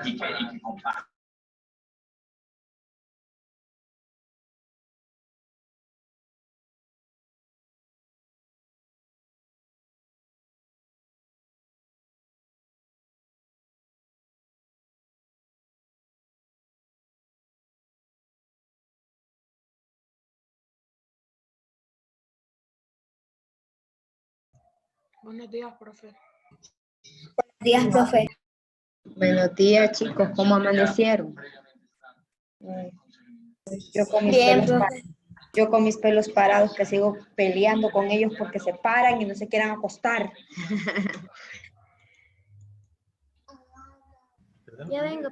y que compartan. Buenos días, profe. Buenos días, profe. Buenos días, chicos. ¿Cómo amanecieron? Yo con mis Bien, pelos profe. Yo con mis pelos parados que sigo peleando con ellos porque se paran y no se quieran acostar. Ya vengo.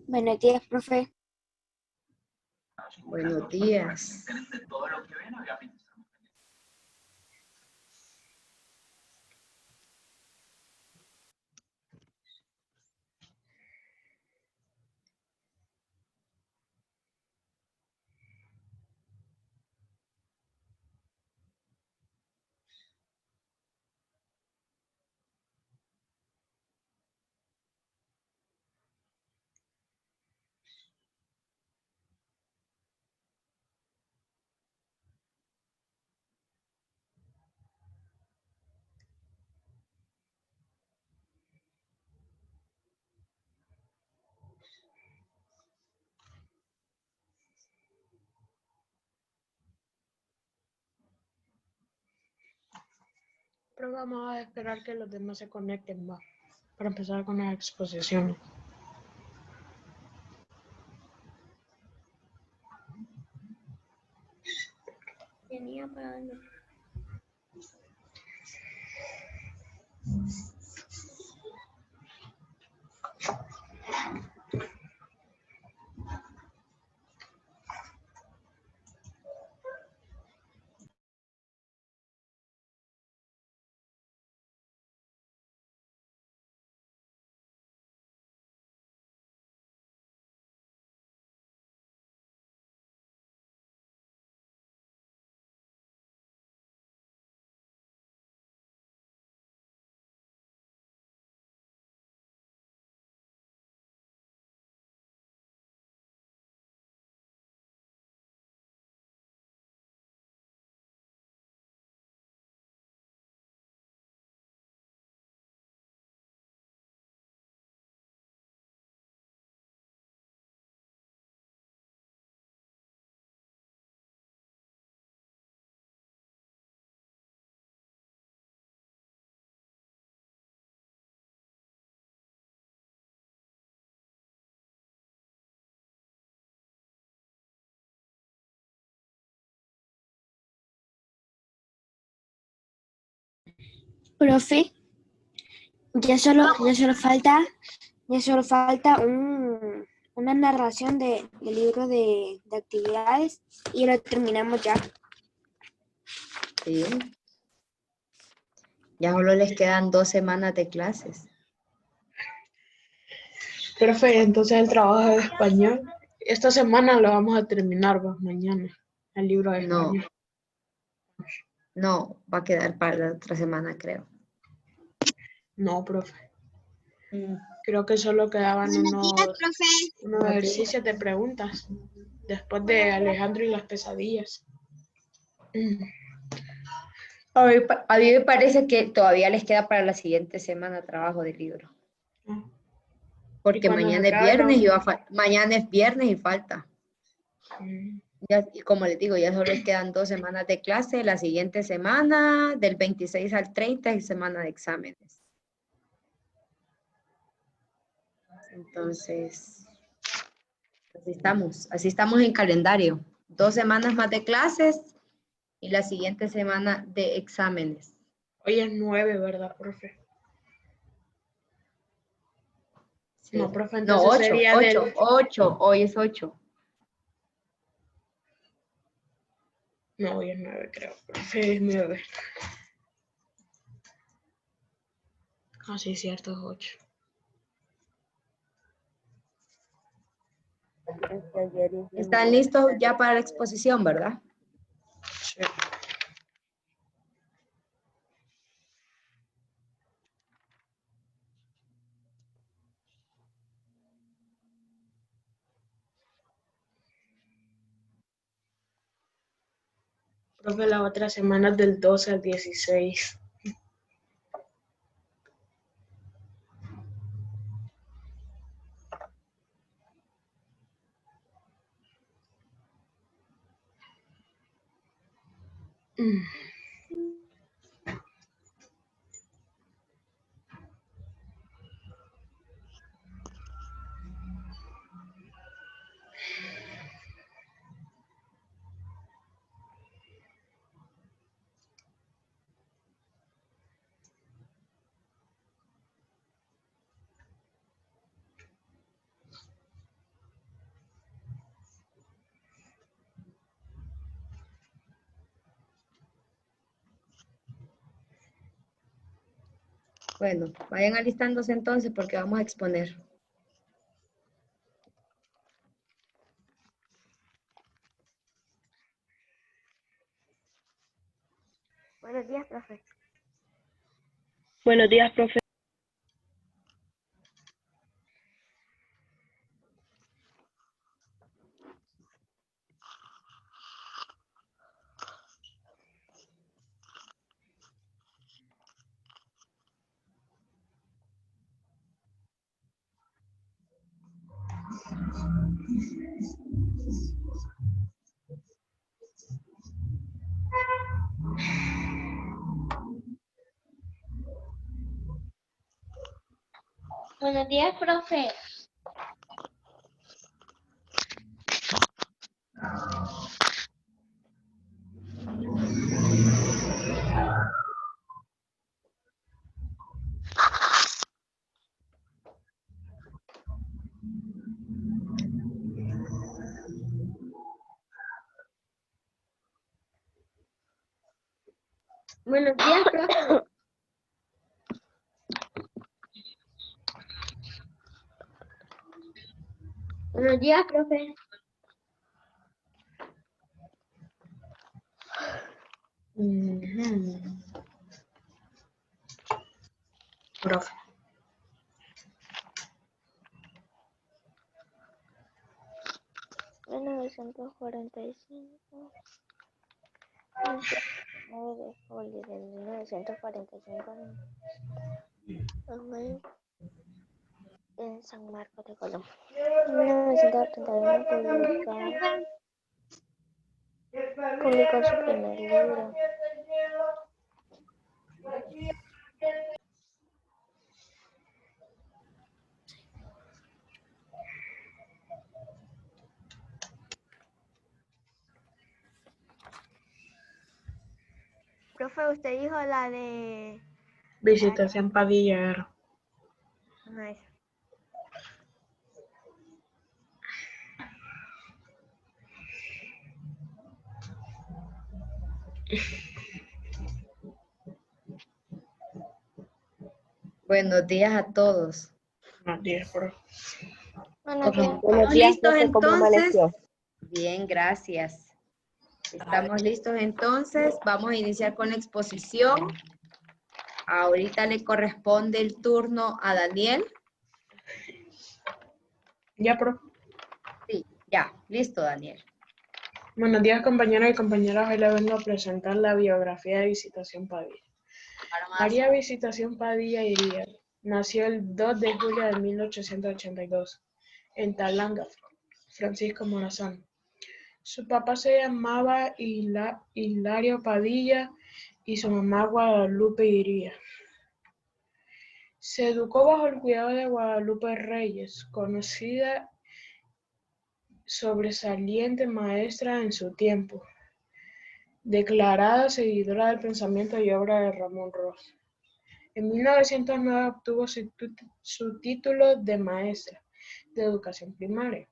Buenos días, profe. Buenos días. Todo lo que ven, obviamente. Pero vamos a esperar que los demás se conecten más para empezar con las exposiciones. Tenía para... Profe, ya solo falta una narración del libro de actividades y lo terminamos ya. Sí. Ya solo les quedan 2 semanas de clases. Profe, entonces el trabajo de español, esta semana lo vamos a terminar, pues mañana, el libro de No, español. no, va a quedar para la otra semana, creo. No, profe. Creo que solo quedaban unos ejercicios de preguntas después de Alejandro y las pesadillas. A mí me parece que todavía les queda para la siguiente semana trabajo de libro. Porque mañana es viernes mañana es viernes y falta. Ya, y como les digo, ya solo les quedan 2 semanas de clase. La siguiente semana, del 26 al 30, es semana de exámenes. Entonces, así estamos en calendario. 2 semanas más de clases y la siguiente semana de exámenes. Hoy es 9, ¿verdad, profe? Sí. No, profe, No, entonces 8, sería 8, del... 8, hoy es 8. No, hoy es 9, creo. Profe, es 9. Ah, sí, cierto, es 8. ¿Están listos ya para la exposición, verdad? Sí. Profe, la otra semana es del 12 al 16. Bueno, vayan alistándose entonces porque vamos a exponer. Buenos días, profe. Buenos días, profe. Buenos días, profe. Buenos días, profe. Buenos días, profe. Profe. En 1945. 9 de julio de 1945. En San Marcos de Colombia. En 1931 publicó su primer libro. Profe, usted dijo la de... Visitación Padilla. Nice. Buenos días a todos. Buenos días, profe. ¿Estamos listos entonces? Bien, gracias. Estamos listos entonces. Vamos a iniciar con la exposición. Ahorita le corresponde el turno a Daniel. Ya, profe. Sí, ya. Listo, Daniel. Buenos días, compañeros y compañeras. Hoy les vengo a presentar la biografía de Visitación Padilla. María Visitación Padilla Iría nació el 2 de julio de 1882 en Talanga, Francisco Morazán. Su papá se llamaba Hilario Padilla y su mamá Guadalupe Iría. Se educó bajo el cuidado de Guadalupe Reyes, conocida sobresaliente maestra en su tiempo, declarada seguidora del pensamiento y obra de Ramón Rosa. En 1909 obtuvo su título de maestra de educación primaria.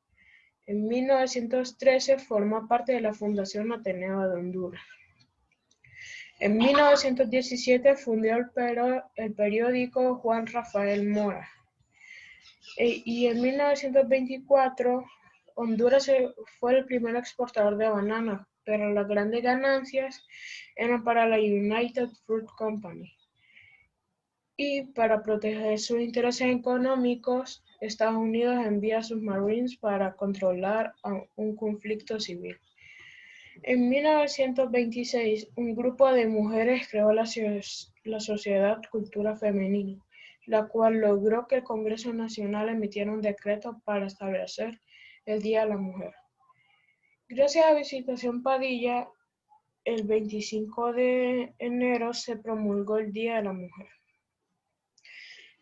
En 1913 formó parte de la Fundación Ateneo de Honduras. En 1917 fundó el periódico Juan Rafael Mora. Y en 1924 Honduras fue el primer exportador de bananas, pero las grandes ganancias eran para la United Fruit Company. Y para proteger sus intereses económicos, Estados Unidos envía a sus Marines para controlar un conflicto civil. En 1926, un grupo de mujeres creó la Sociedad Cultura Femenina, la cual logró que el Congreso Nacional emitiera un decreto para establecer el Día de la Mujer. Gracias a Visitación Padilla, el 25 de enero se promulgó el Día de la Mujer.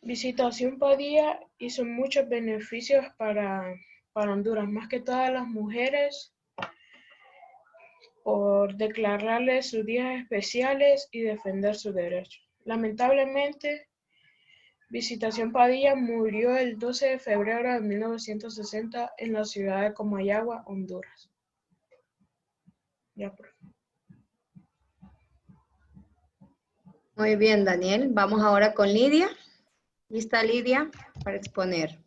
Visitación Padilla hizo muchos beneficios para Honduras, más que todas las mujeres, por declararles sus días especiales y defender sus derechos. Lamentablemente, Visitación Padilla murió el 12 de febrero de 1960 en la ciudad de Comayagua, Honduras. Muy bien, Daniel. Vamos ahora con Lidia. ¿Lista, Lidia, para exponer?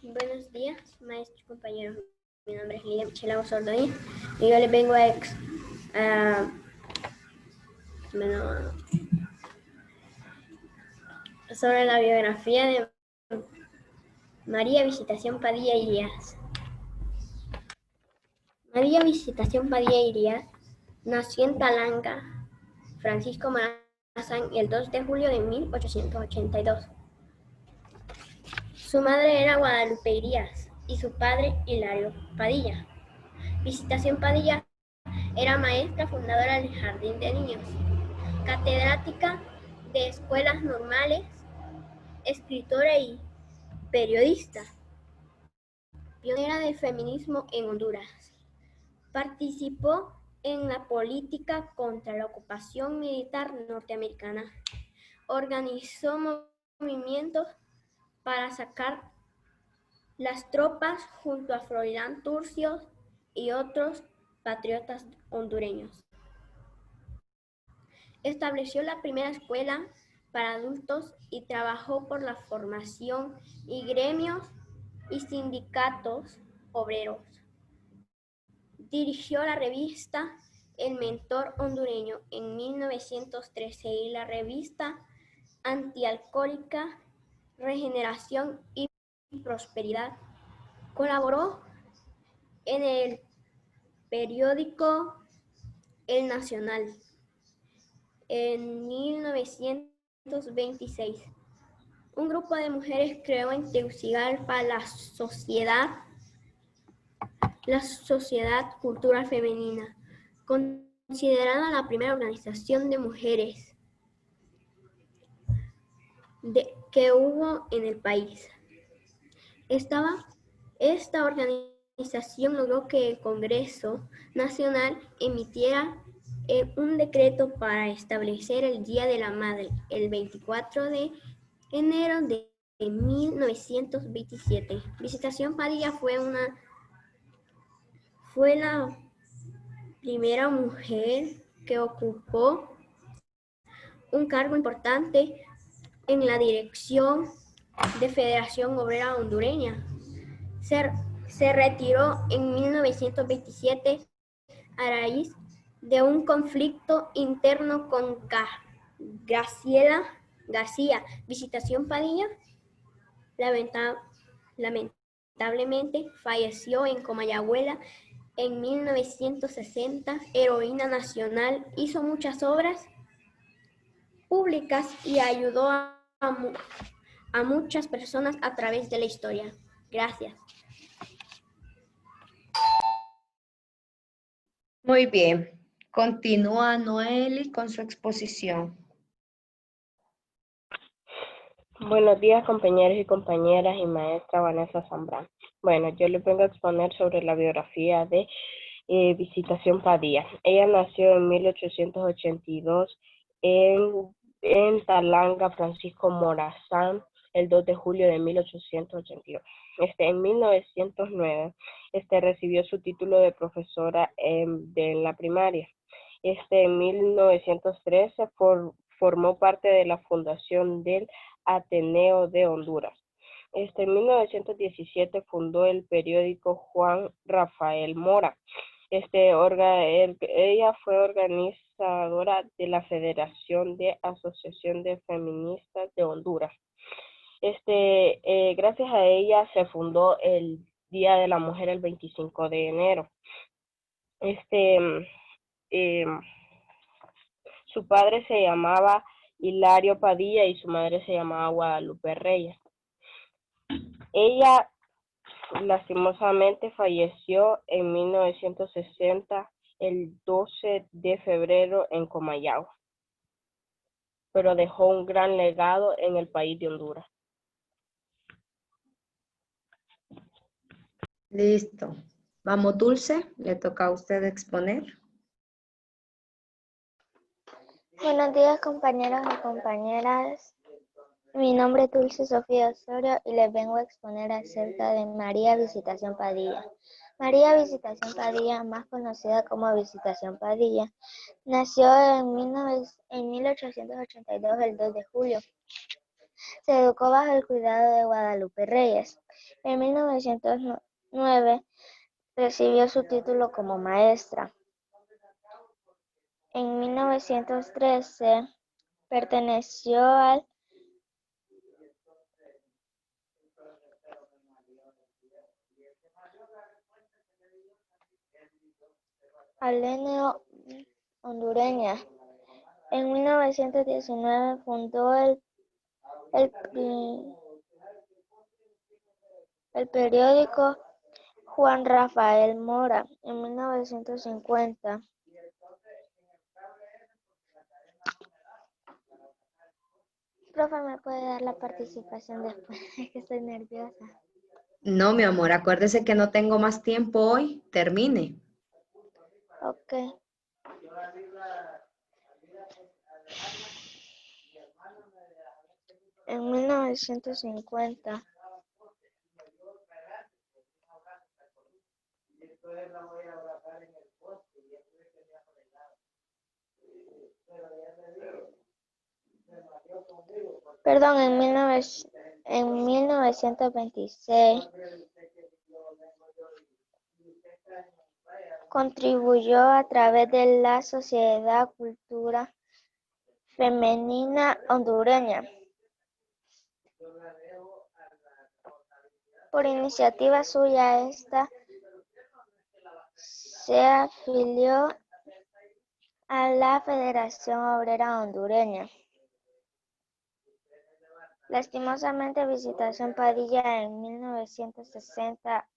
Buenos días, maestros y compañeros. Mi nombre es Lidia Michela Ordóñez y yo les vengo sobre la biografía de María Visitación Padilla Irías. María Visitación Padilla Irías nació en Talanga, Francisco Morazán, el 2 de julio de 1882. Su madre era Guadalupe Irías y su padre Hilario Padilla. Visitación Padilla era maestra fundadora del Jardín de Niños, catedrática de escuelas normales, escritora y periodista, pionera del feminismo en Honduras. Participó en la política contra la ocupación militar norteamericana. Organizó movimientos para sacar las tropas junto a Froilán Turcios y otros patriotas hondureños. Estableció la primera escuela para adultos y trabajó por la formación y gremios y sindicatos obreros. Dirigió la revista El Mentor Hondureño en 1913 y la revista antialcohólica Regeneración y Prosperidad. Colaboró en el periódico El Nacional. En 1926, un grupo de mujeres creó en Tegucigalpa la Sociedad Cultural Femenina, considerada la primera organización de mujeres que hubo en el país. Esta organización logró que el Congreso Nacional emitiera un decreto para establecer el Día de la Madre, el 24 de enero de 1927. Visitación Padilla fue la primera mujer que ocupó un cargo importante en la dirección de Federación Obrera Hondureña. Se retiró en 1927 a raíz de un conflicto interno con Graciela García. Visitación Padilla lamentablemente falleció en Comayagüela en 1960. Heroína nacional, hizo muchas obras públicas y ayudó a muchas personas a través de la historia. Gracias. Muy bien. Continúa Noeli con su exposición. Buenos días, compañeros y compañeras y maestra Vanessa Zambrano. Bueno, yo les vengo a exponer sobre la biografía de Visitación Padilla. Ella nació en 1882 en Talanga, Francisco Morazán, el 2 de julio de 1882. En 1909 recibió su título de profesora de la primaria. En 1913 formó parte de la fundación del Ateneo de Honduras. En 1917 fundó el periódico Juan Rafael Mora. Ella fue organizadora de la Federación de Asociación de Feministas de Honduras. Gracias a ella se fundó el Día de la Mujer el 25 de enero. Su padre se llamaba Hilario Padilla y su madre se llamaba Guadalupe Reyes. Ella lastimosamente falleció en 1960, el 12 de febrero en Comayagua, pero dejó un gran legado en el país de Honduras. Listo. Vamos, Dulce, le toca a usted exponer. Buenos días, compañeros y compañeras. Mi nombre es Dulce Sofía Osorio y les vengo a exponer acerca de María Visitación Padilla. María Visitación Padilla, más conocida como Visitación Padilla, nació en 1882, el 2 de julio. Se educó bajo el cuidado de Guadalupe Reyes. En 1909 recibió su título como maestra. En 1913 perteneció al Ateneo hondureña. En 1919 fundó el periódico Juan Rafael Mora. En 1950 Profe, ¿me puede dar la participación después? Es que estoy nerviosa. No, mi amor, acuérdese que no tengo más tiempo hoy. Termine. Ok. En 1950 Perdón, en 1926 contribuyó a través de la Sociedad Cultura Femenina Hondureña. Por iniciativa suya, esta se afilió a la Federación Obrera Hondureña. Lastimosamente, Visitación Padilla en 1960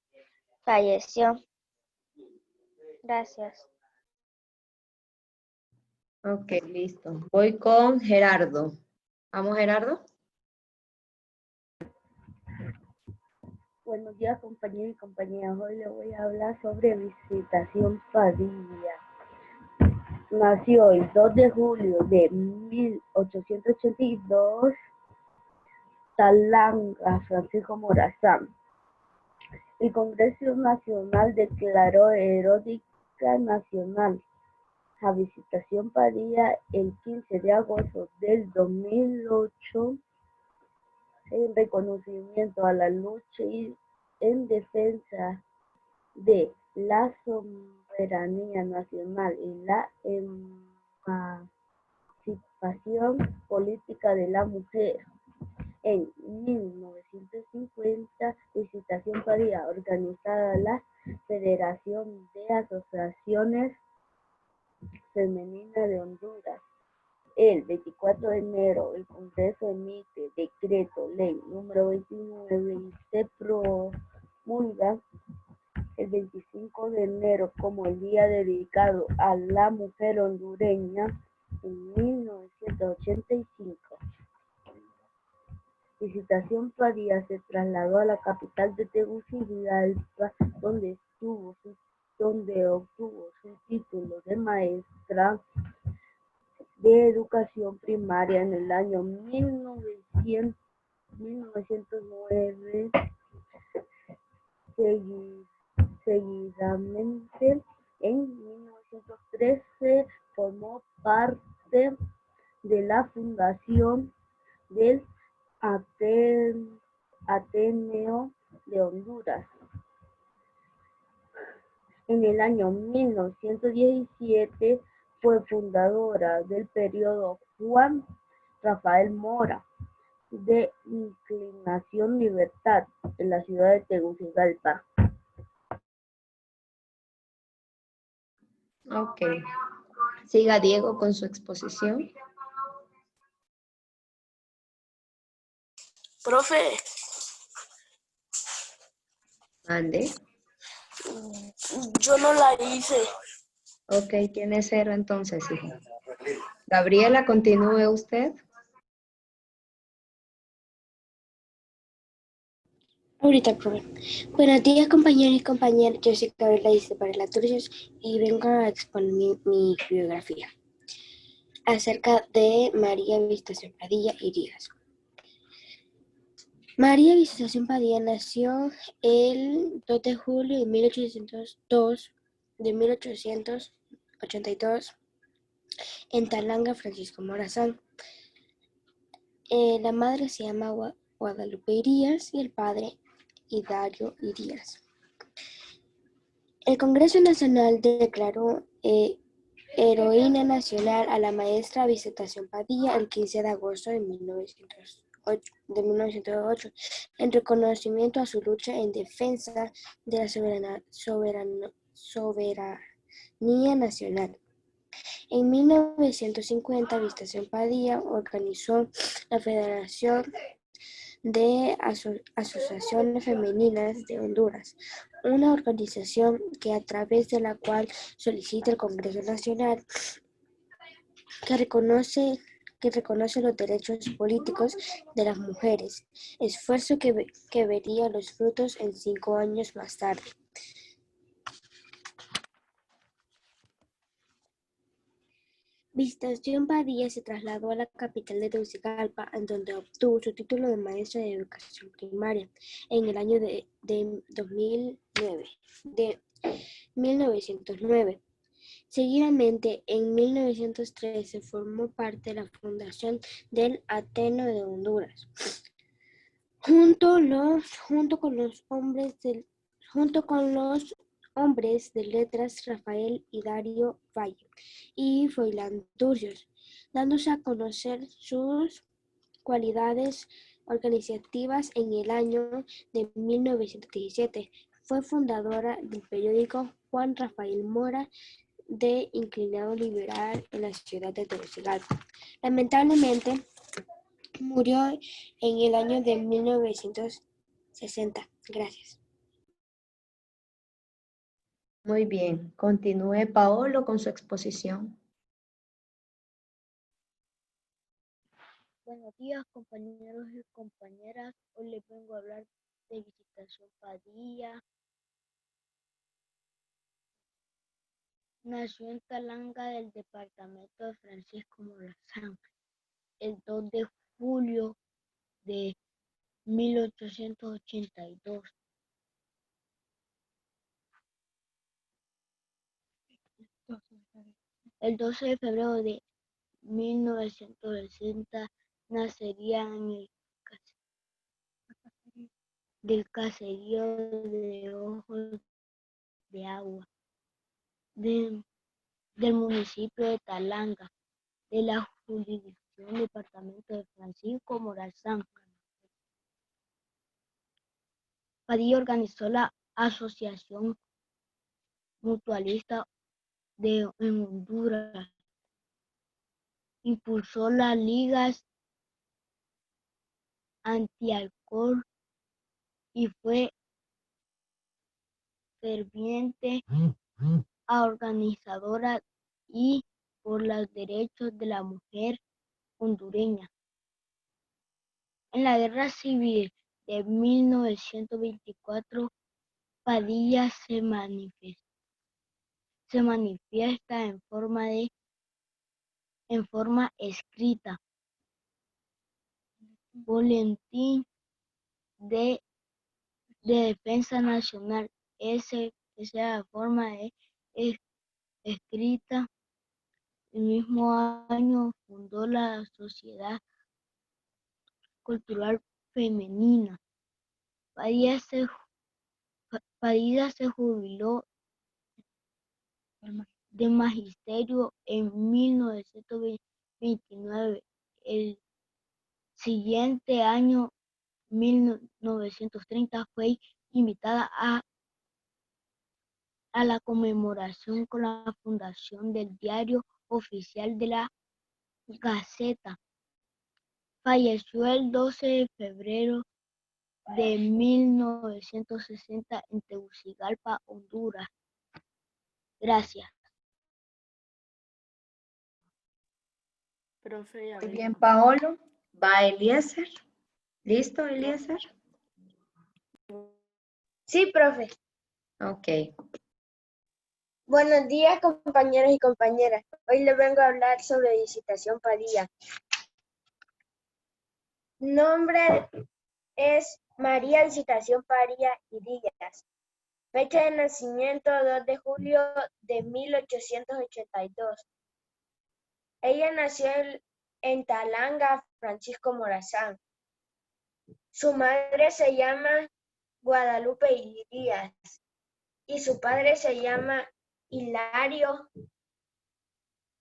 falleció. Gracias. Ok, listo. Voy con Gerardo. ¿Vamos, Gerardo? Buenos días, compañeros y compañeras. Hoy les voy a hablar sobre Visitación Padilla. Nació el 2 de julio de 1882, Talanga, Francisco Morazán. El Congreso Nacional declaró heroica nacional a Visitación Padilla el 15 de agosto del 2008 en reconocimiento a la lucha y en defensa de la soberanía nacional y la emancipación política de la mujer. En 1950, Visitación Padilla, organizada la Federación de Asociaciones Femeninas de Honduras. El 24 de enero, el Congreso emite decreto ley número 29 y se promulga el 25 5 de enero como el día dedicado a la mujer hondureña en 1985. Visitación Padilla se trasladó a la capital de Tegucigalpa, donde obtuvo su título de maestra de educación primaria en el año 1909. Seguidamente, en 1913 formó parte de la fundación del Ateneo de Honduras. En el año 1917 fue fundadora del periódico Juan Rafael Mora, de Inclinación Libertad, en la ciudad de Tegucigalpa. Ok. Siga Diego con su exposición. Profe, Ande. yo no la hice. Ok, tiene 0 entonces, hijo. Gabriela, continúe usted. Ahorita, profe. Buenos días, compañeros y compañeras. Yo soy Gabriela Isabela Turcios y vengo a exponer mi biografía acerca de María Visitación Padilla y Díaz. María Visitación Padilla nació el 2 de julio de 1882 en Talanga, Francisco Morazán. La madre se llama Guadalupe Irías y el padre Hidario Irías. El Congreso Nacional declaró heroína nacional a la maestra Visitación Padilla el 15 de agosto de 1908, en reconocimiento a su lucha en defensa de la soberanía nacional. En 1950, Visitación Padilla organizó la Federación de Asociaciones Femeninas de Honduras, una organización que a través de la cual solicita el Congreso Nacional que reconoce los derechos políticos de las mujeres, esfuerzo que vería los frutos en 5 años más tarde. Visitación Padilla se trasladó a la capital de Tegucigalpa, en donde obtuvo su título de maestra de educación primaria en el año de 1909. Seguidamente, en 1913 formó parte de la fundación del Ateneo de Honduras, junto con los hombres de letras Rafael Hidario Valle y Froilán Turcios, dándose a conocer sus cualidades organizativas. En el año de 1917 fue fundadora del periódico Juan Rafael Mora, de inclinado liberal en la ciudad de Tegucigalpa. Lamentablemente, murió en el año de 1960. Gracias. Muy bien. Continúe Paolo con su exposición. Buenos días, compañeros y compañeras. Hoy les vengo a hablar de Visitación Padilla. Nació en Talanga del departamento de Francisco Morazán el 2 de julio de 1882. El 12 de febrero de 1960 nacería en el del caserío de Ojos de Agua del municipio de Talanga, de la jurisdicción departamento de Francisco Morazán. Padilla organizó la Asociación Mutualista en Honduras, impulsó las ligas antialcohol y fue ferviente organizadora y por los derechos de la mujer hondureña. En la Guerra Civil de 1924, Padilla se manifiesta en forma escrita, Boletín de Defensa Nacional, esa forma escrita. El mismo año fundó la Sociedad Cultural Femenina. Padilla se jubiló de magisterio en 1929. El siguiente año, 1930, fue invitada a la conmemoración con la fundación del Diario Oficial de la Gaceta. Falleció el 12 de febrero de 1960 en Tegucigalpa, Honduras. Gracias. Profe, Muy bien, Paolo. Va Eliezer. ¿Listo, Eliezer? Sí, profe. Ok. Buenos días, compañeros y compañeras. Hoy les vengo a hablar sobre Visitación Padilla. Nombre es María Visitación Padilla y Díaz. Fecha de nacimiento 2 de julio de 1882. Ella nació en Talanga, Francisco Morazán. Su madre se llama Guadalupe Díaz y su padre se llama Hilario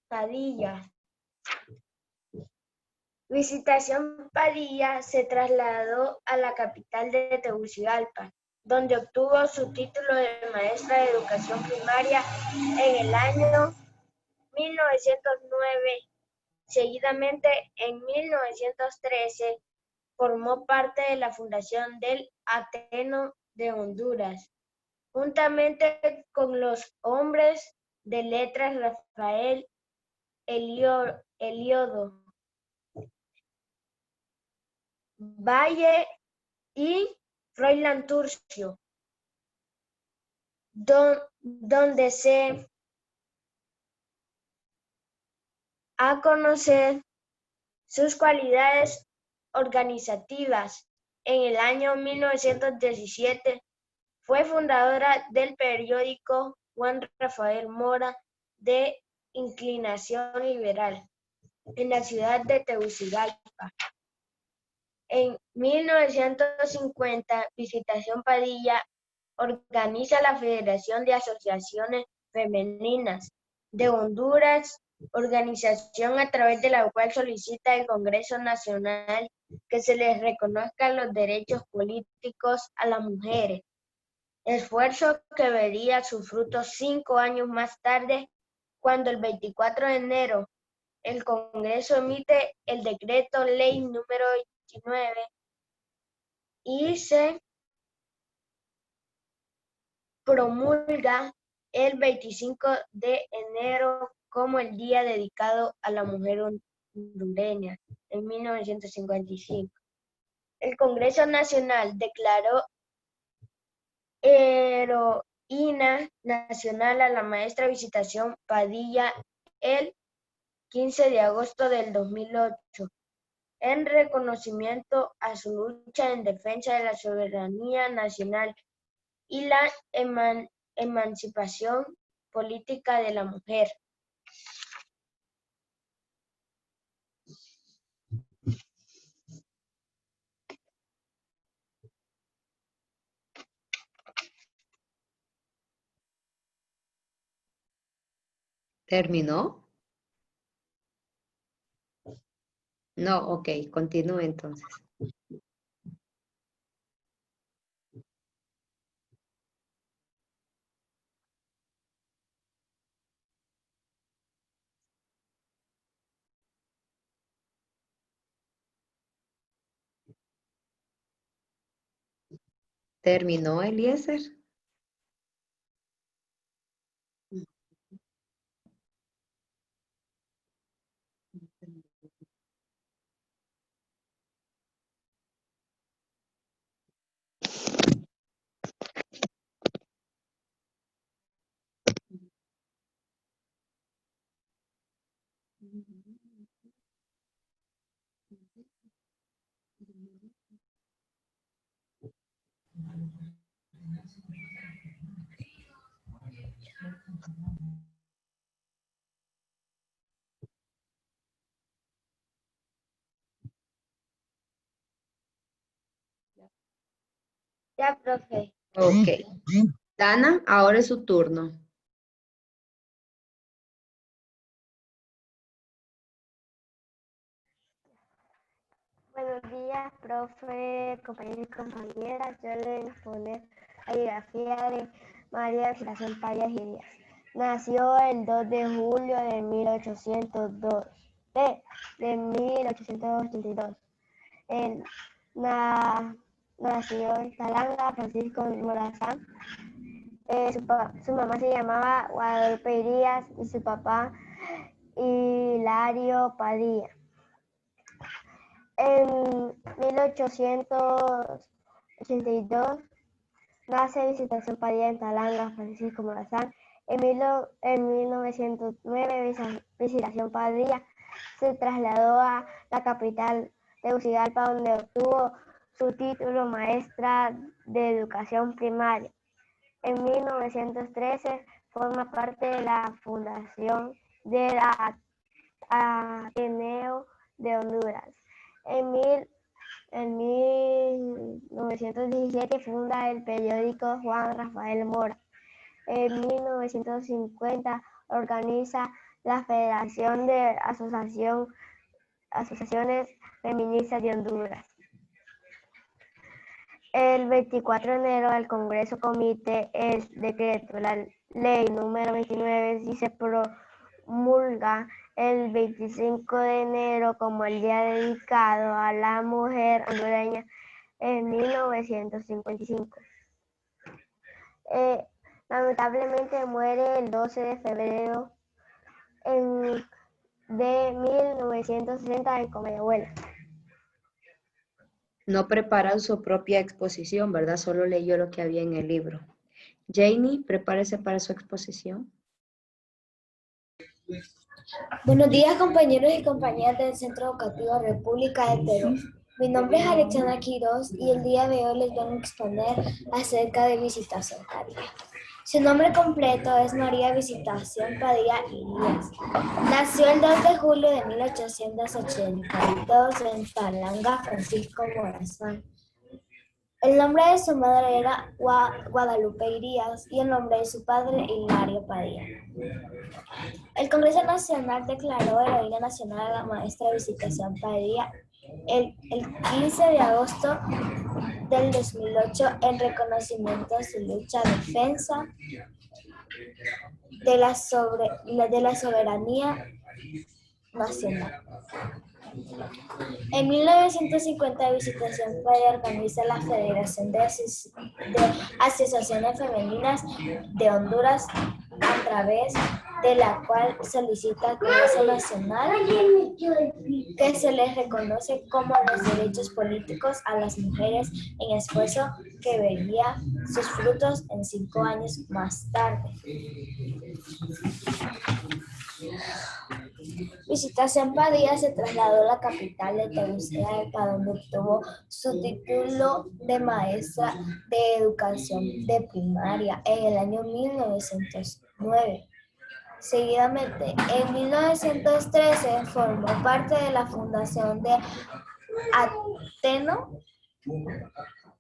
Padilla. Visitación Padilla se trasladó a la capital de Tegucigalpa, donde obtuvo su título de maestra de educación primaria en el año 1909. Seguidamente, en 1913, formó parte de la fundación del Ateneo de Honduras, juntamente con los hombres de letras Rafael Eliodo Valle y Froilán Turcio, donde se a conocer sus cualidades organizativas. En el año 1917 fue fundadora del periódico Juan Rafael Mora, de inclinación liberal, en la ciudad de Tegucigalpa. En 1950, Visitación Padilla organiza la Federación de Asociaciones Femeninas de Honduras, organización a través de la cual solicita al Congreso Nacional que se les reconozcan los derechos políticos a las mujeres, esfuerzo que vería sus frutos 5 años más tarde, cuando el 24 de enero el Congreso emite el decreto ley número 29 y se promulga el 25 de enero como el día dedicado a la mujer hondureña en 1955. El Congreso Nacional declaró heroína nacional a la maestra Visitación Padilla el 15 de agosto del 2008, en reconocimiento a su lucha en defensa de la soberanía nacional y la emancipación política de la mujer. ¿Terminó? No, ok, continúe entonces. ¿Terminó, Eliezer? Ya, profe. Ok. Dana, ahora es su turno. Buenos días, profe, compañeros y compañeras. Yo le voy a exponer la biografía de María Visitación Payas y Díaz. Nació el 2 de julio de 1802, de 1882. Nació en Talanga, Francisco Morazán. Su mamá se llamaba Guadalupe Díaz y su papá Hilario Padilla. En 1882 nace Visitación Padilla en Talanga, Francisco Morazán. En 1909 Visitación Padilla se trasladó a la capital Tegucigalpa, donde obtuvo su título maestra de educación primaria. En 1913 forma parte de la fundación del Ateneo de Honduras. En 1917 funda el periódico Juan Rafael Mora. En 1950 organiza la Federación de Asociaciones Feministas de Honduras. El 24 de enero el Congreso comite el decreto, la ley número 29, y se promulga el 25 de enero como el día dedicado a la mujer hondureña en 1955. Lamentablemente muere el 12 de febrero de 1960 en Comayagüela. No preparó su propia exposición, ¿verdad? Solo leyó lo que había en el libro. Janie, prepárese para su exposición. Buenos días, compañeros y compañeras del Centro Educativo República del Perú. Mi nombre es Alexandra Quiroz y el día de hoy les vengo a exponer acerca de Visitación Padilla. Su nombre completo es María Visitación Padilla y Díaz. Nació el 2 de julio de 1882 en Talanga, Francisco Morazán. El nombre de su madre era Guadalupe Díaz y el nombre de su padre Hilario Padilla. El Congreso Nacional declaró Heroína Nacional a la maestra Visitación Padilla el 15 de agosto del 2008 en reconocimiento a su lucha de defensa de la soberanía nacional. En 1950, Visitación Padilla organiza la Federación de Asociaciones Femeninas de Honduras, a través de la cual solicita al Congreso Nacional que se les reconoce como los derechos políticos a las mujeres, en esfuerzo que vería sus frutos en 5 años más tarde. Visitación Padilla se trasladó a la capital de Tegucigalpa, donde obtuvo su título de maestra de educación de primaria en el año 1909. Seguidamente, en 1913 formó parte de la fundación de Ateneo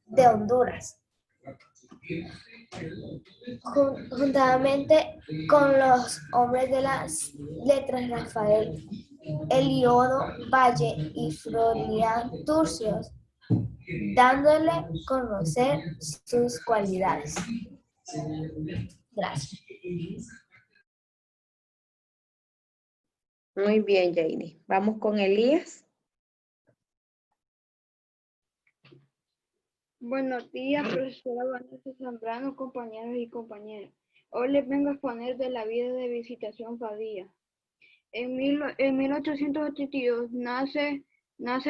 de Honduras, juntamente con los hombres de las letras Rafael Eliodo Valle y Florian Turcios, dándole a conocer sus cualidades. Gracias. Muy bien, Janie. Vamos con Elías. Buenos días, profesora Vanessa Zambrano, compañeros y compañeras. Hoy les vengo a exponer de la vida de Visitación Padilla. En 1882 nace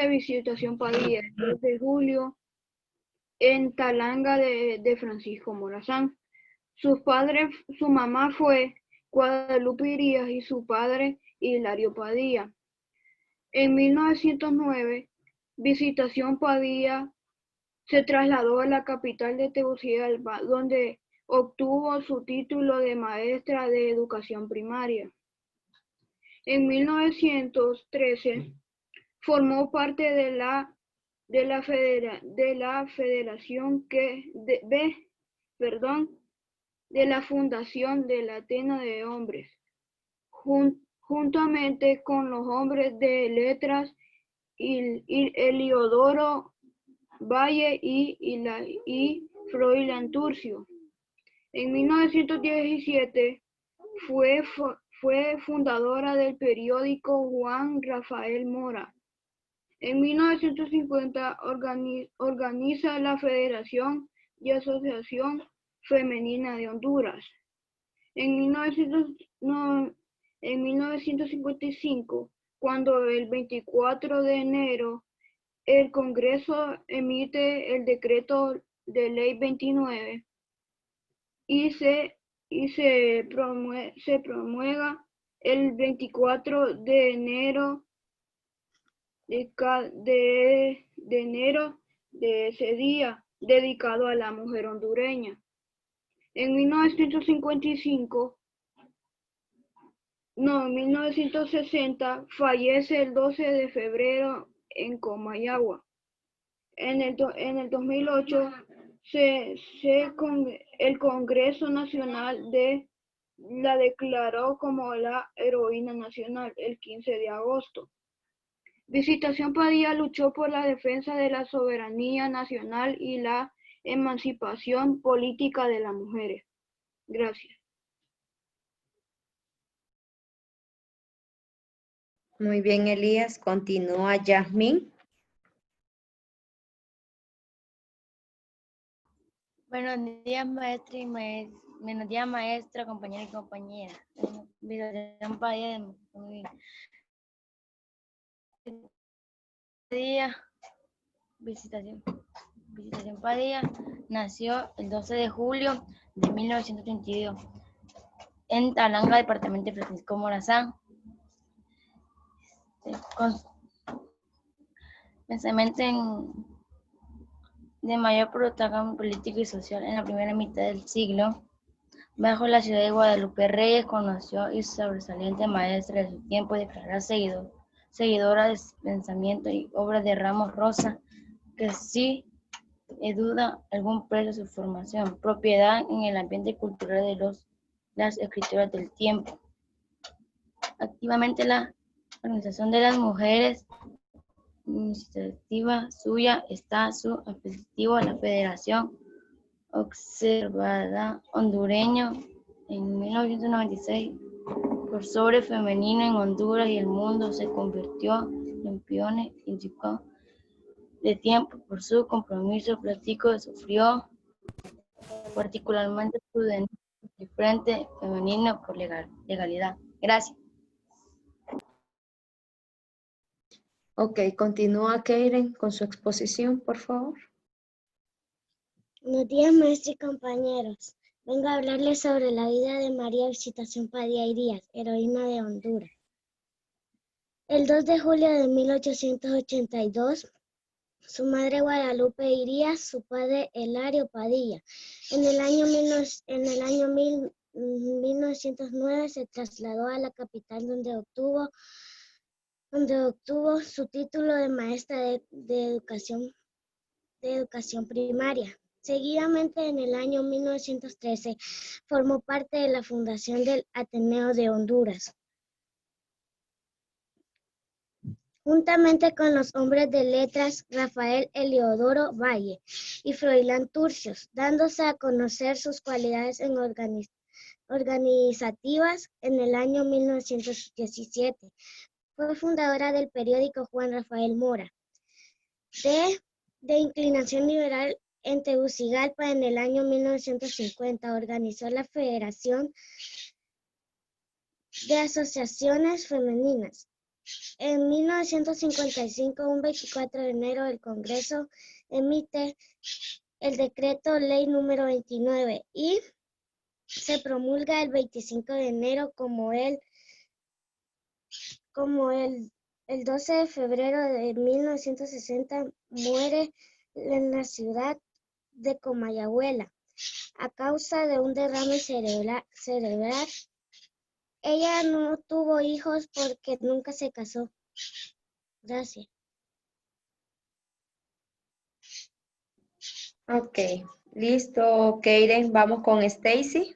Visitación Padilla, el 2 de julio, en Talanga de Francisco Morazán. Su mamá fue Guadalupe Díaz y su padre Hilario Padilla. En 1909, Visitación Padilla se trasladó a la capital de Tegucigalpa, donde obtuvo su título de maestra de educación primaria. En 1913, formó parte de la Fundación del Ateneo de Hombres, juntamente con los hombres de letras Heliodoro Valle y Froilán Turcio. En 1917 fue fundadora del periódico Juan Rafael Mora. En 1950 organiza la Federación y Asociación Femenina de Honduras. En 1955, cuando el 24 de enero el Congreso emite el decreto de ley 29 y se promulga el 24 de enero de ese día, dedicado a la mujer hondureña. En 1960 fallece el 12 de febrero en Comayagua. En el 2008 el Congreso Nacional la declaró como la heroína nacional el 15 de agosto. Visitación Padilla luchó por la defensa de la soberanía nacional y la emancipación política de las mujeres. Gracias. Muy bien, Elías. Continúa Yasmín. Buenos días, maestra buenos días, maestra, compañeros y compañeras. Visitación Padilla Visitación Padilla nació el 12 de julio de 1932 en Talanga, departamento de Francisco Morazán. Con pensamiento de mayor protagonismo político y social en la primera mitad del siglo, bajo la ciudad de Guadalupe Reyes, conoció y sobresaliente maestra de su tiempo, declarada seguidora de pensamiento y obras de Ramos Rosa, que sí duda algún precio su formación, propiedad en el ambiente cultural de las escritoras del tiempo. Activamente la organización de las mujeres, iniciativa suya está su afectivo a la Federación Observada Hondureño en 1996 por sobre femenino en Honduras y el mundo. Se convirtió en pionero indicó de tiempo por su compromiso político. Sufrió particularmente su denuncia del Frente Femenino por legalidad. Gracias. Ok, continúa Keiren con su exposición, por favor. Buenos días, maestros y compañeros. Vengo a hablarles sobre la vida de María Visitación Padilla y Díaz, heroína de Honduras. El 2 de julio de 1882, su madre Guadalupe Irías, su padre Hilario Padilla. En el año 1909 se trasladó a la capital donde obtuvo su título de maestra de educación primaria. Seguidamente, en el año 1913, formó parte de la fundación del Ateneo de Honduras, juntamente con los hombres de letras Rafael Heliodoro Valle y Froilán Turcios, dándose a conocer sus cualidades organizativas en el año 1917. Fue fundadora del periódico Juan Rafael Mora, de inclinación liberal en Tegucigalpa. En el año 1950 organizó la Federación de Asociaciones Femeninas. En 1955, un 24 de enero, el Congreso emite el decreto ley número 29 y se promulga el 25 de enero como el como el 12 de febrero de 1960 muere en la ciudad de Comayagüela a causa de un derrame cerebral. Ella no tuvo hijos porque nunca se casó. Gracias. Ok, listo, Keiren. Vamos con Stacy.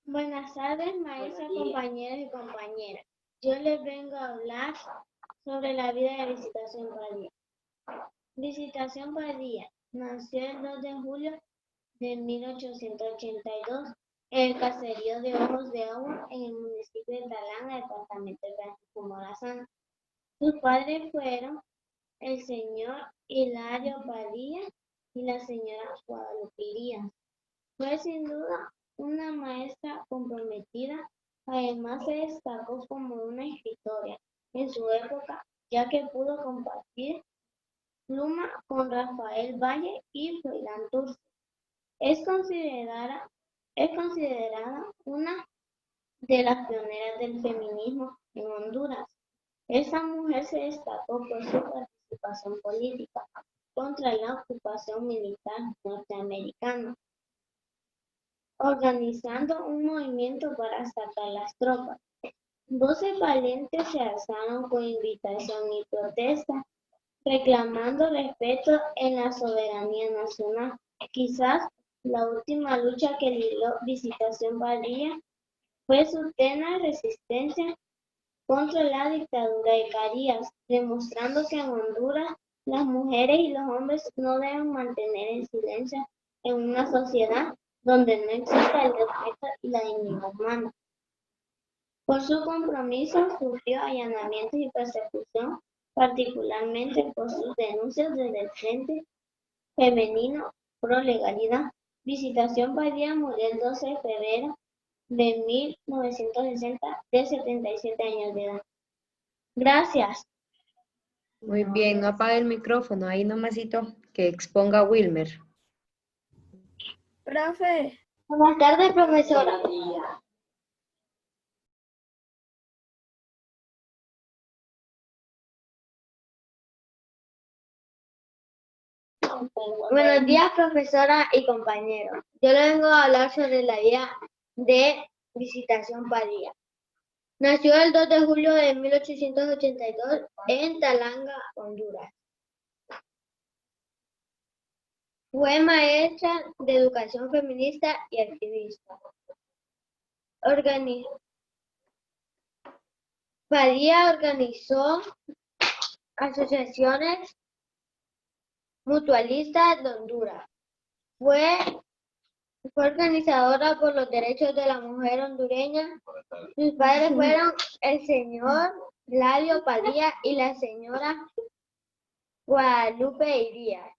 Buenas tardes, maestras, compañeros y compañeras. Yo les vengo a hablar sobre la vida de Visitación Padilla. Visitación Padilla nació el 2 de julio de 1882 en el caserío de Ojos de Agua, en el municipio de Talanga, departamento de Francisco Morazán. Sus padres fueron el señor Hilario Padilla y la señora Guadalupe Díaz. Fue sin duda una maestra comprometida, además se destacó como una escritora en su época, ya que pudo compartir pluma con Rafael Valle y Froilán Turce. Es considerada una de las pioneras del feminismo en Honduras. Esta mujer se destacó por su participación política contra la ocupación militar norteamericana, organizando un movimiento para sacar las tropas. Voces valientes se alzaron con invitación y protesta, reclamando respeto en la soberanía nacional. Quizás la última lucha que libró Visitación Padilla fue su tenaz resistencia contra la dictadura de Carías, demostrando que en Honduras las mujeres y los hombres no deben mantener en silencio en una sociedad donde no exista el respeto y la dignidad humana. Por su compromiso sufrió allanamientos y persecución, particularmente por sus denuncias desde el Frente Femenino Pro Legalidad. Visitación Padilla murió el 12 de febrero de 1960 de 77 años de edad. Gracias. Muy bien, no apague el micrófono. Ahí nomasito que exponga Wilmer. Profe. Buenas tardes, profesora. Buenos días, profesora y compañeros. Yo le vengo a hablar sobre la vida de Visitación Padilla. Nació el 2 de julio de 1882 en Talanga, Honduras. Fue maestra de educación feminista y activista. Padilla organizó asociaciones mutualistas de Honduras. Fue organizadora por los derechos de la mujer hondureña. Sus padres fueron el señor Hilario Padilla y la señora Guadalupe Díaz.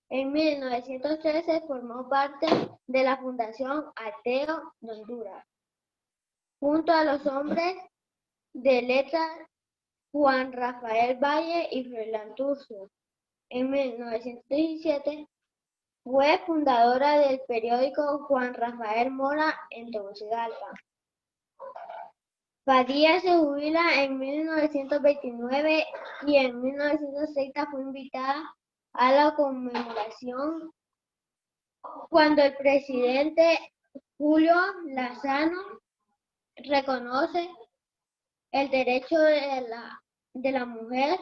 En 1913 formó parte de la Fundación Ateo de Honduras, junto a los hombres de letras Juan Rafael Valle y Froilán Turce. En 1917 fue fundadora del periódico Juan Rafael Mora en Tegucigalpa. Padilla se jubila en 1929 y en 1930 fue invitada a la conmemoración cuando el presidente Julio Lozano reconoce el derecho de la mujer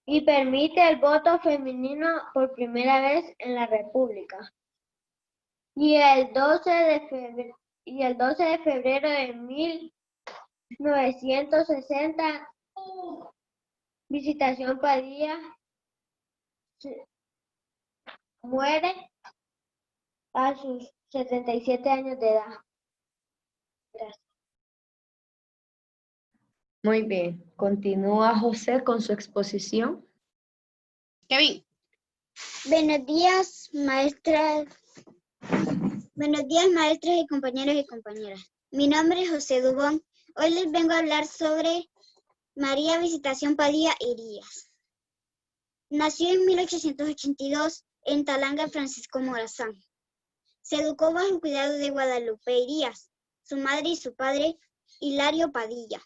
y permite el voto femenino por primera vez en la República. Y el 12 de febrero de 1960, Visitación Padilla muere a sus 77 años de edad. Gracias. Muy bien. Continúa José con su exposición. Kevin. Buenos días, maestras. Buenos días, maestros y compañeros y compañeras. Mi nombre es José Dubón. Hoy les vengo a hablar sobre María Visitación Padilla Irías. Nació en 1882 en Talanga, Francisco Morazán. Se educó bajo el cuidado de Guadalupe Irías, su madre y su padre, Hilario Padilla.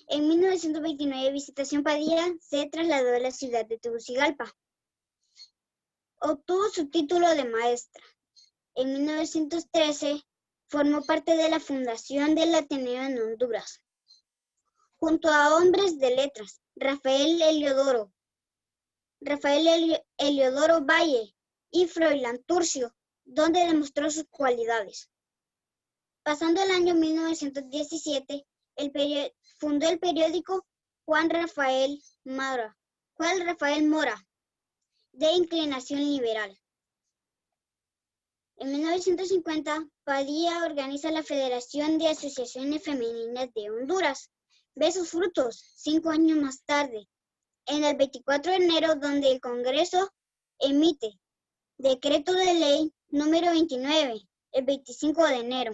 En 1929, Visitación Padilla se trasladó a la ciudad de Tegucigalpa. Obtuvo su título de maestra. En 1913, formó parte de la fundación del Ateneo en Honduras, junto a hombres de letras, Rafael Heliodoro Valle y Froilán Turcio, donde demostró sus cualidades. Pasando el año 1917, fundó el periódico Juan Rafael Mora, de inclinación liberal. En 1950, Padilla organiza la Federación de Asociaciones Femeninas de Honduras. Ve sus frutos 5 años más tarde, en el 24 de enero, donde el Congreso emite Decreto de Ley número 29, el 25 de enero,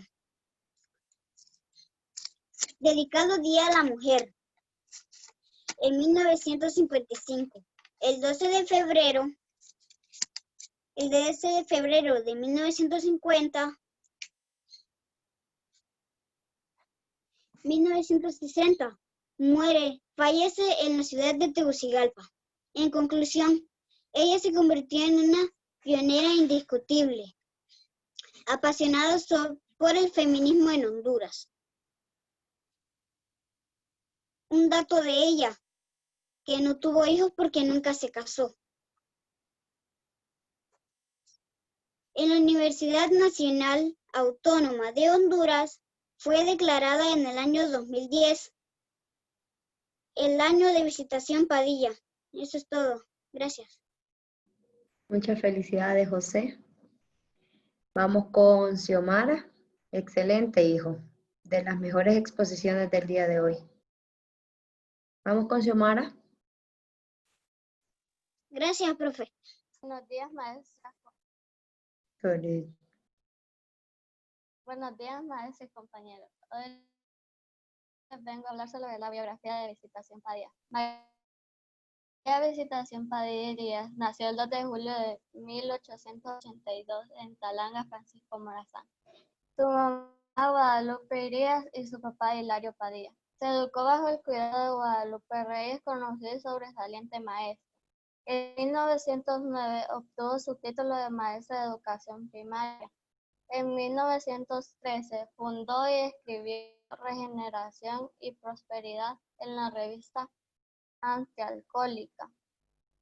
dedicado Día a la Mujer. En 1955, el 12 de febrero de 1950, 1960, fallece en la ciudad de Tegucigalpa. En conclusión, ella se convirtió en una pionera indiscutible, apasionada por el feminismo en Honduras. Un dato de ella, que no tuvo hijos porque nunca se casó. En la Universidad Nacional Autónoma de Honduras fue declarada en el año 2010 el año de Visitación Padilla. Eso es todo. Gracias. Muchas felicidades, José. Vamos con Xiomara. Excelente, hijo. De las mejores exposiciones del día de hoy. Vamos con Xiomara. Gracias, profe. Buenos días, maestra. Buenos días, maestra y compañeros. Hoy les vengo a hablar sobre la biografía de Visitación Padilla. María Visitación Padilla Irías nació el 2 de julio de 1882 en Talanga, Francisco Morazán. Su mamá Guadalupe Irías y su papá Hilario Padilla. Se educó bajo el cuidado de Guadalupe Reyes, conocido y sobresaliente maestro. En 1909 obtuvo su título de maestra de educación primaria. En 1913 fundó y escribió Regeneración y Prosperidad en la revista Antialcohólica.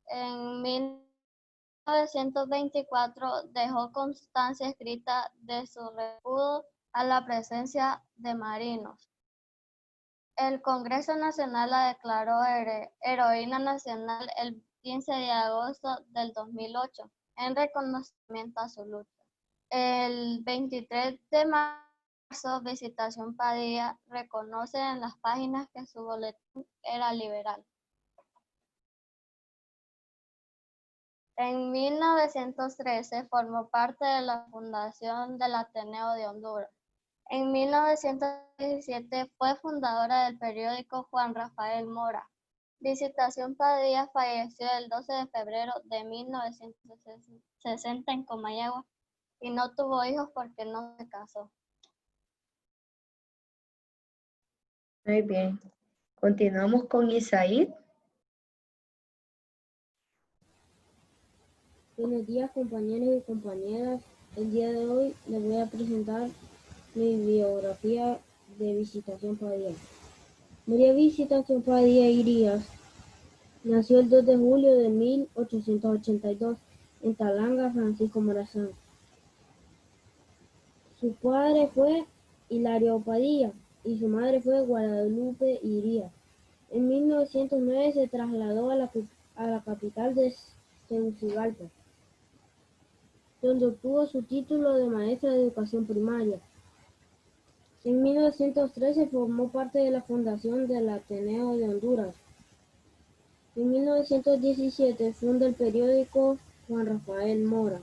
En 1924 dejó constancia escrita de su repudio a la presencia de marinos. El Congreso Nacional la declaró heroína nacional el 15 de agosto del 2008, en reconocimiento a su lucha. El 23 de marzo, Visitación Padilla reconoce en las páginas que su boletín era liberal. En 1913 formó parte de la fundación del Ateneo de Honduras. En 1917 fue fundadora del periódico Juan Rafael Mora. Visitación Padilla falleció el 12 de febrero de 1960 en Comayagua y no tuvo hijos porque no se casó. Muy bien. Continuamos con Isaí. Buenos días, compañeros y compañeras. El día de hoy les voy a presentar mi biografía de Visitación Padilla. María Visitación Padilla Irías nació el 2 de julio de 1882 en Talanga, Francisco Morazán. Su padre fue Hilario Padilla y su madre fue Guadalupe Irías. En 1909 se trasladó a la capital de Tegucigalpa, donde obtuvo su título de maestra de educación primaria. En 1913 formó parte de la fundación del Ateneo de Honduras. En 1917 funda el periódico Juan Rafael Mora.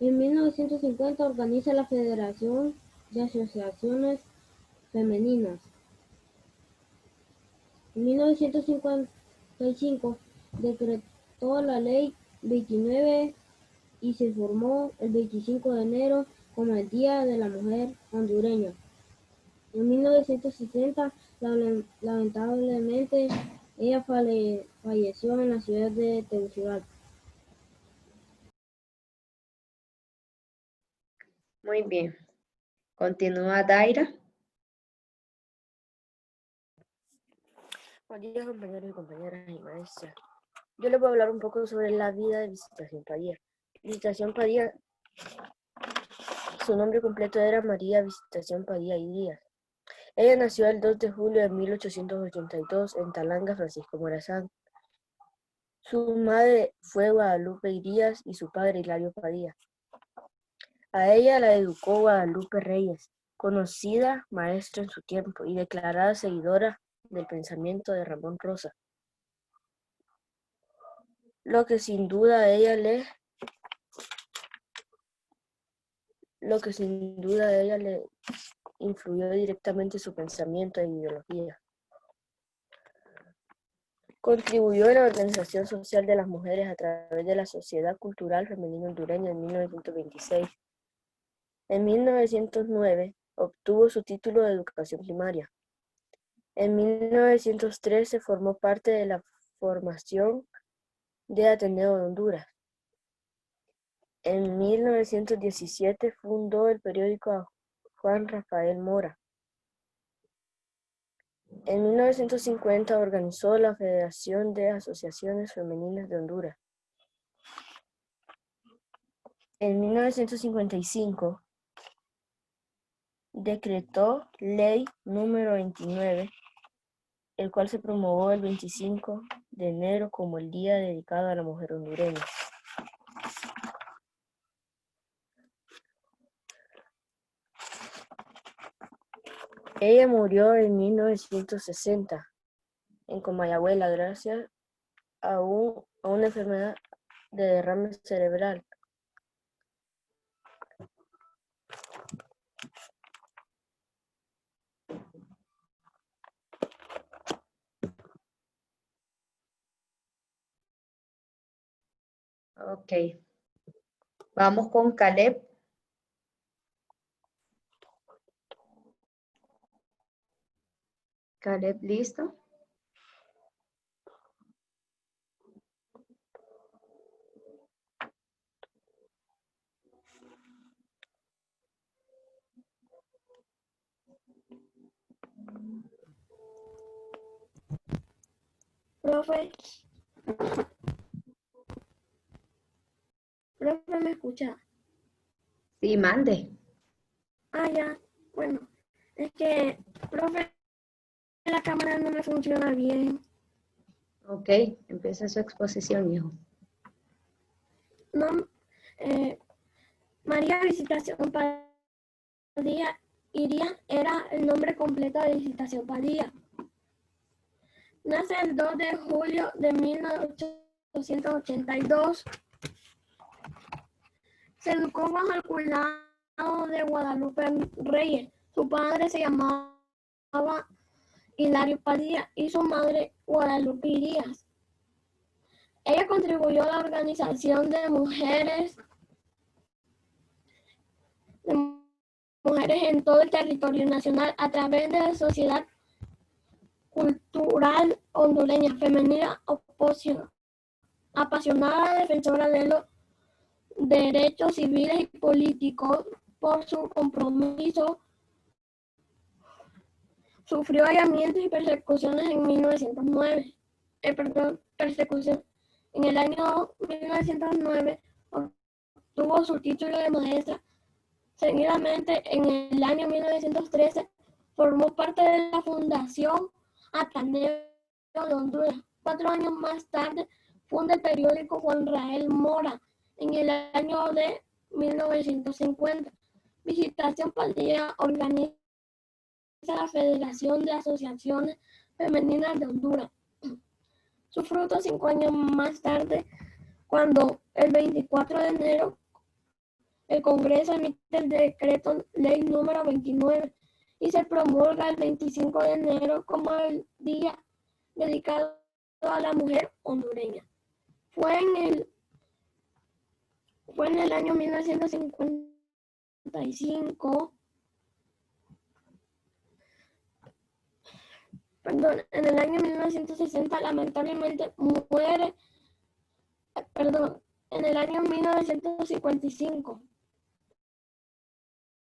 En 1950 organiza la Federación de Asociaciones Femeninas En 1955 decretó la Ley 29 y se formó el 25 de enero como el Día de la Mujer hondureña. En 1960, lamentablemente, ella falleció en la ciudad de Tegucigalpa. Muy bien. Continúa Daira. Buenos días, compañeros y compañeras y maestras. Yo les voy a hablar un poco sobre la vida de Visitación Padilla. Visitación Padilla, su nombre completo era María Visitación Padilla y Díaz. Ella nació el 2 de julio de 1882 en Talanga, Francisco Morazán. Su madre fue Guadalupe Díaz y su padre Hilario Padilla. A ella la educó Guadalupe Reyes, conocida maestra en su tiempo y declarada seguidora del pensamiento de Ramón Rosa. Lo que sin duda a ella le influyó directamente su pensamiento e ideología. Contribuyó en la organización social de las mujeres a través de la Sociedad Cultural Femenina Hondureña en 1926. En 1909 obtuvo su título de educación primaria. En 1913 formó parte de la formación de Ateneo de Honduras. En 1917 fundó el periódico Juan Rafael Mora. En 1950 organizó la Federación de Asociaciones Femeninas de Honduras. En 1955 decretó Ley número 29, el cual se promulgó el 25 de enero como el Día dedicado a la Mujer hondureña. Ella murió en 1960 en Comayagüela gracias a una enfermedad de derrame cerebral. Ok. Vamos con Caleb. Caleb, ¿listo? Profe, ¿me escucha? Sí, mande. Ya, bueno, es que, profe, la cámara no me funciona bien. Ok, empieza su exposición, hijo. No, María Visitación Padilla Iría era el nombre completo de Visitación Padilla. Nace el 2 de julio de 1882. Se educó bajo el cuidado de Guadalupe Reyes. Su padre se llamaba Hilario Padilla y su madre Guadalupe Díaz. Ella contribuyó a la organización de mujeres en todo el territorio nacional a través de la Sociedad Cultural Hondureña Femenina, apasionada defensora de los derechos civiles y políticos. Por su compromiso sufrió hallamientos y persecuciones en 1909. En el año 1909 obtuvo su título de maestra. Seguidamente, en el año 1913, formó parte de la Fundación Ateneo de Honduras. 4 años más tarde, funda el periódico Juan Rafael Mora. En el año de 1950, Visitación Padilla organiza la Federación de Asociaciones Femeninas de Honduras. Su fruto 5 años más tarde, cuando el 24 de enero el Congreso emite el decreto Ley número 29 y se promulga el 25 de enero como el Día dedicado a la mujer hondureña. Fue en el año 1955. Perdón, en el año 1960 lamentablemente muere, en el año 1955.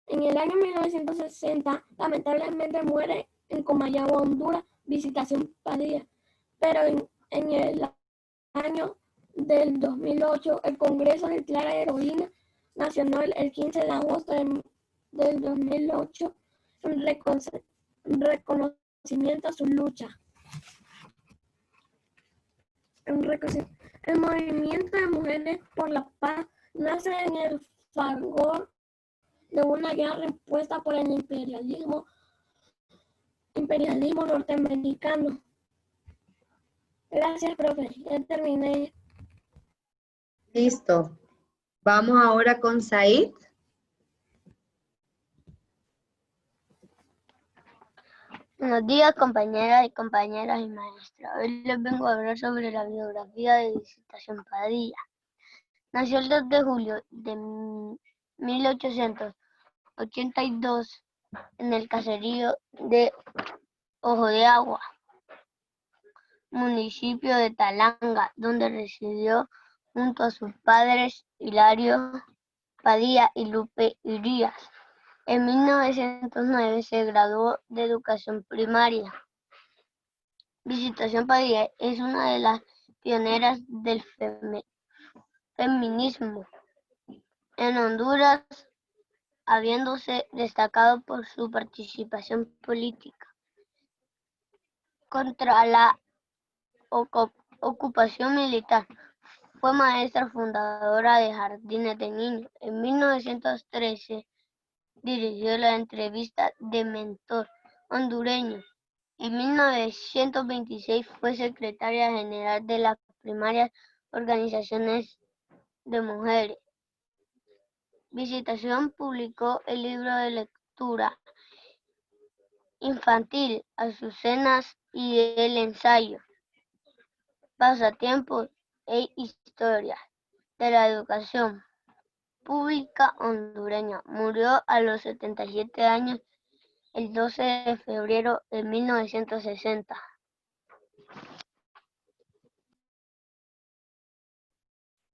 En el año 1960 lamentablemente muere en Comayagua, Honduras, Visitación Padilla. Pero en el año del 2008 el Congreso declara heroína nacional el 15 de agosto del 2008 en reconocimiento a su lucha. El movimiento de mujeres por la paz nace en el fragor de una guerra impuesta por el imperialismo norteamericano. Gracias, profe. Ya terminé. Listo. Vamos ahora con Said. Buenos días, compañeras y maestras. Hoy les vengo a hablar sobre la biografía de Visitación Padilla. Nació el 2 de julio de 1882 en el caserío de Ojo de Agua, municipio de Talanga, donde residió junto a sus padres Hilario Padilla y Lupe Irías. En 1909 se graduó de educación primaria. Visitación Padilla es una de las pioneras del feminismo en Honduras, habiéndose destacado por su participación política contra la ocupación militar. Fue maestra fundadora de jardines de niños. En 1913 dirigió la entrevista de mentor hondureño. En 1926 fue secretaria general de las primarias organizaciones de mujeres. Visitación publicó el libro de lectura infantil Azucenas y el ensayo Pasatiempos e historia de la educación pública hondureña. Murió a los 77 años el 12 de febrero de 1960.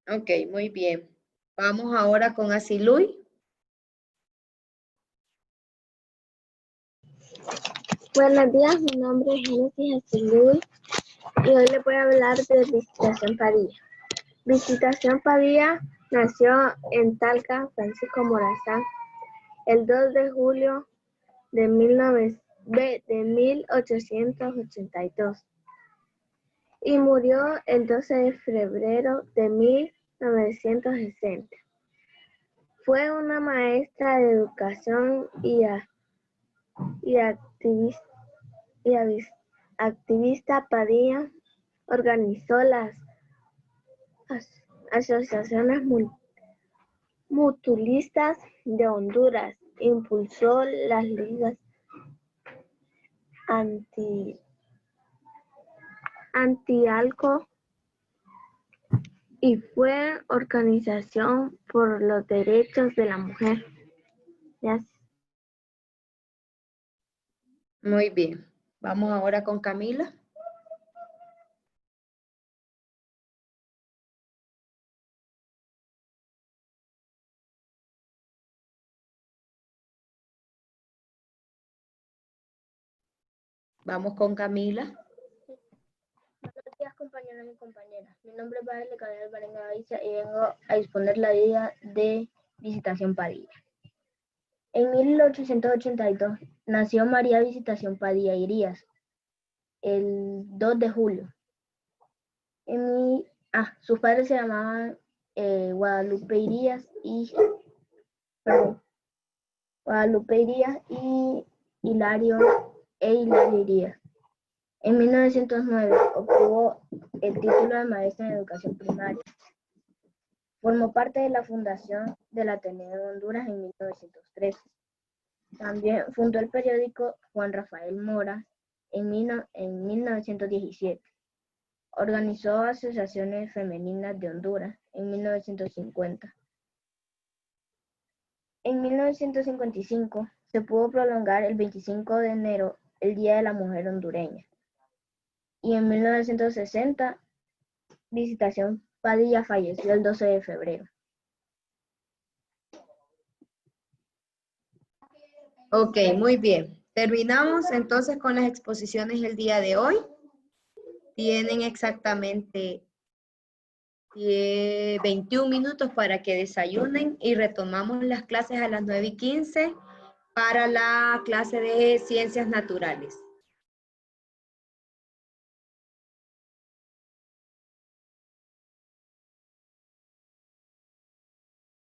Ok, muy bien. Vamos ahora con Asiluy. Buenos días, mi nombre es Génesis Asiluy y hoy les voy a hablar de Visitación Padilla. Visitación Padilla nació en Talca, Francisco Morazán, el 2 de julio de 1882 y murió el 12 de febrero de 1960. Fue una maestra de educación y activista Padilla. Organizó las asociaciones mutualistas de Honduras, impulsó las ligas anti-alco y fue organización por los derechos de la mujer. Gracias. Muy bien. Vamos ahora con Camila. Vamos con Camila. Buenos días, compañeros y compañeras. Mi nombre es Baile Cadena Varenga Galicia y vengo a exponer la vida de Visitación Padilla. En 1882 nació María Visitación Padilla Irías, el 2 de julio. Sus padres se llamaban Guadalupe Irías y Hilario Irías. En 1909 obtuvo el título de maestra en educación primaria. Formó parte de la fundación del Ateneo de Honduras en 1913. También fundó el periódico Juan Rafael Mora en 1917. Organizó asociaciones femeninas de Honduras en 1950. En 1955 se pudo prolongar el 25 de enero el Día de la Mujer hondureña. Y en 1960, Visitación Padilla falleció el 12 de febrero. Ok, muy bien. Terminamos entonces con las exposiciones el día de hoy. Tienen exactamente 21 minutos para que desayunen y retomamos las clases a las 9:15 para la clase de Ciencias Naturales.